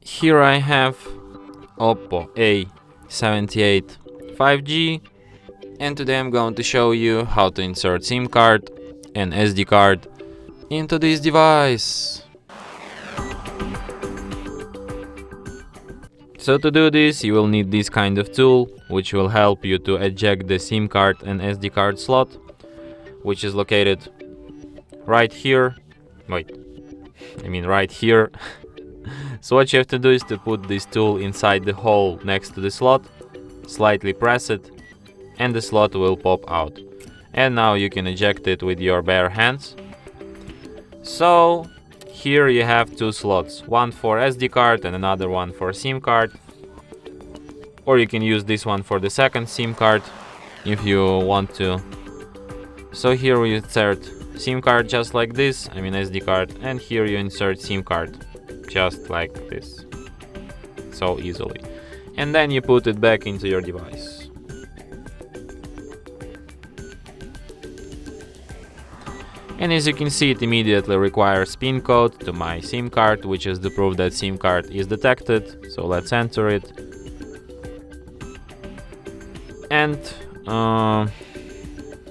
Here I have OPPO A78 5G, and today I'm going to show you how to insert SIM card and SD card into this device. So to do this, you will need this kind of tool, which will help you to eject the SIM card and SD card slot, which is located right here. Right here. So what you have to do is to put this tool inside the hole next to the slot, slightly press it, and the slot will pop out. And now you can eject it with your bare hands. So here you have two slots, one for SD card and another one for SIM card. Or you can use this one for the second SIM card if you want to. So here we insert SIM card just like this, SD card, and here you insert SIM card just like this, so easily. And then you put it back into your device. And as you can see, it immediately requires PIN code to my SIM card, which is the proof that SIM card is detected. So let's enter it. And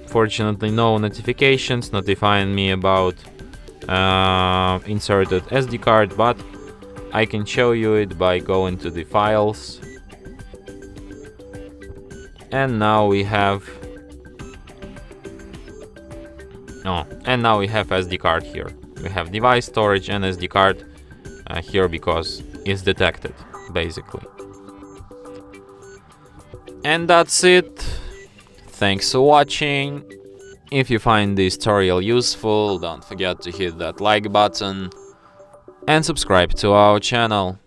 fortunately no notifications notifying me about inserted SD card, but I can show you it by going to the files. And now we have SD card here. We have device storage and SD card here because it's detected, basically. And that's it. Thanks for watching. If you find this tutorial useful, don't forget to hit that like button and subscribe to our channel.